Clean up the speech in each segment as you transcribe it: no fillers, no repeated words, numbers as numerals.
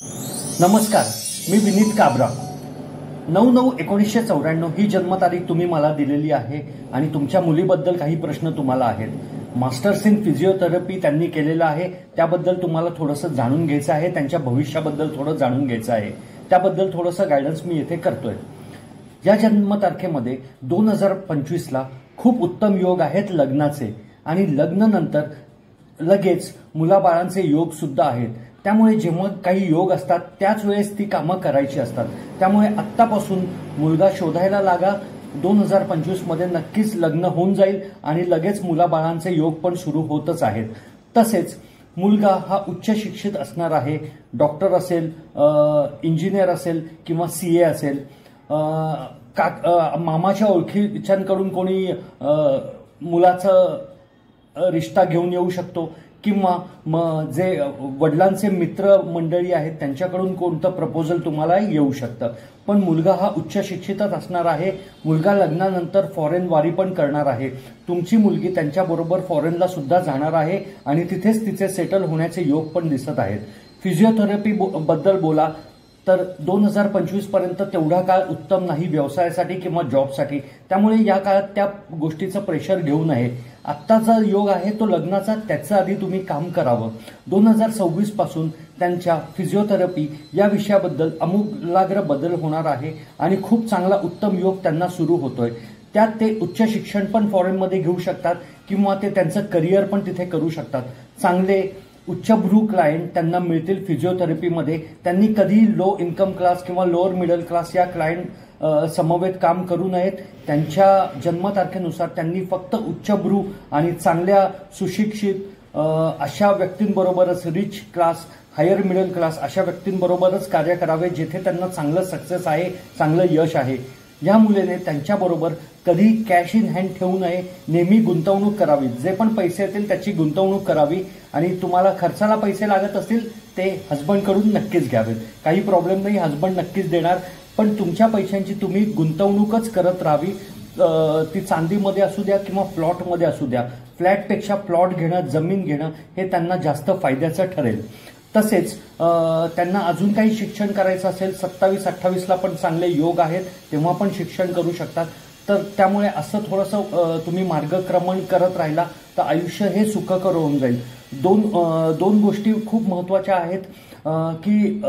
नमस्कार, मी विनीत काबरा। 9/9/1994 ही जन्मतारीख तुम्ही मला दिलेली आहे आणि तुमच्या मुलीबद्दल काही प्रश्न तुम्हाला आहेत। मास्टर्स इन फिजिओथेरपी त्यांनी केलेलं आहे, त्याबद्दल तुम्हाला थोडंसं जाणून घ्यायचं आहे, त्यांच्या भविष्याबद्दल थोडं जाणून घ्यायचं आहे, त्याबद्दल थोडंसं गायडन्स मी येथे करतोय। या जन्मतारखेमध्ये 2025ला खूप उत्तम योग आहेत लग्नाचे आणि लग्नानंतर लगेच मुलाबाळांचे योग सुद्धा आहेत। त्यामुळे जेव्हा काही योग असतात त्याच वेळेस ती कामं करायची असतात। त्यामुळे आत्तापासून मुलगा शोधायला लागा। 2025 मध्ये नक्कीच लग्न होऊन जाईल आणि लगेच मुलाबाळांचे योग पण सुरू होतच आहेत। तसेच मुलगा हा उच्च शिक्षित असणार आहे, डॉक्टर असेल, इंजिनियर असेल किंवा सीए असेल। मामाच्या ओळखीच्यांकडून कोणी मुलाचं रिश्ता घेऊन येऊ शकतो किंवा जे वडिलांचे मित्र मंडळी आहेत त्यांच्याकडून कोणतं प्रपोजल तुम्हाला येऊ शकतं। पण मुलगा हा उच्च शिक्षितच असणार आहे। मुलगा लग्नानंतर फॉरेन वारी पण करणार आहे। तुमची मुलगी त्यांच्याबरोबर फॉरेनला सुद्धा जाणार आहे आणि तिथेच तिचे सेटल होण्याचे योग पण दिसत आहेत। फिजिओथेरपी बद्दल बोला तर 2025 पर्यंत तेवढा काळ उत्तम नाही व्यवसायासाठी किंवा जॉबसाठी, त्यामुळे या काळात त्या गोष्टीचं प्रेशर घेऊ नये। आत्ताचा योग आहे तो लग्नाचा, त्याच्या आधी तुम्ही काम करावं। 2026 पासून त्यांच्या फिजिओथेरपी या विषयाबद्दल आमूलाग्र बदल होणार आहे आणि खूप चांगला उत्तम योग त्यांना सुरू होतोय। त्यात ते उच्च शिक्षण पण फॉरेनमध्ये घेऊ शकतात किंवा ते त्यांचं करिअर पण तिथे करू शकतात। चांगले उच्चभ्रू क्लायंट त्यांना मिळतील फिजिओथेरपीमध्ये। त्यांनी कधी लो इन्कम क्लास किंवा लोअर मिडल क्लास या क्लायंट समवेत काम करू नयेत। त्यांच्या जन्मतारखेनुसार त्यांनी फक्त उच्चभ्रू आणि चांगल्या सुशिक्षित अशा व्यक्तींबरोबरच rich class, higher middle class अशा व्यक्तींबरोबरच कार्य करावे जेथे त्यांना चांगलं सक्सेस आहे, चांगलं यश आहे। या मुलीने त्यांच्याबरोबर कधी कॅश इन हँड ठेवू नये, नेहमी गुंतवणूक करावी। जे पण पैसे येतील त्याची गुंतवणूक करावी आणि तुम्हाला खर्चाला पैसे लागत असतील ते हस्बंडकडून नक्कीच घ्यावेत। काही प्रॉब्लेम नाही, हस्बंड नक्कीच देणार, पण तुमच्या पैशांची तुम्ही गुंतवणूकच करत राहावी। ती चांदीमध्ये असू द्या किंवा प्लॉटमध्ये असू द्या। फ्लॅटपेक्षा प्लॉट घेणं, जमीन घेणं हे त्यांना जास्त फायद्याचं ठरेल। तसेच त्यांना अजून काही शिक्षण करायचं असेल 27-28ला पण चांगले योग आहेत, तेव्हा पण शिक्षण करू शकतात। तर त्यामुळे असं थोडंसं तुम्ही मार्गक्रमण करत राहिला तर आयुष्य हे सुखकर होऊन जाईल। दोन गोष्टी खूप महत्त्वाच्या आहेत की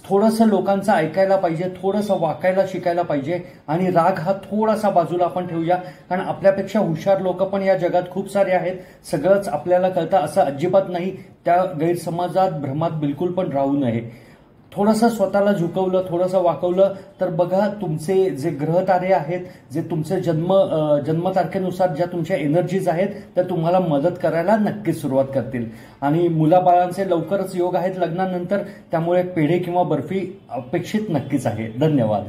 थोडंसं लोकांचं ऐकायला पाहिजे, थोडंसं वाकायला शिकायला पाहिजे आणि राग हा थोडासा बाजूला आपण ठेवूया, कारण आपल्यापेक्षा हुशार लोक पण या जगात खूप सारे आहेत। सगळंच आपल्याला कळतं असं अजिबात नाही। त्या गैरसमाजात, भ्रमात बिलकुल पण राहू नये। थोडंसं स्वतःला झुकवलं, थोडंसं वाकवलं तर बघा तुमचे जे ग्रहतारे आहेत, जे तुमचे जन्मतारखेनुसार ज्या तुमच्या एनर्जीज आहेत त्या तुम्हाला मदत करायला नक्कीच सुरुवात करतील। आणि मुलाबाळांचे लवकरच योग आहेत लग्नानंतर, त्यामुळे पेढे किंवा बर्फी अपेक्षित नक्कीच आहे। धन्यवाद।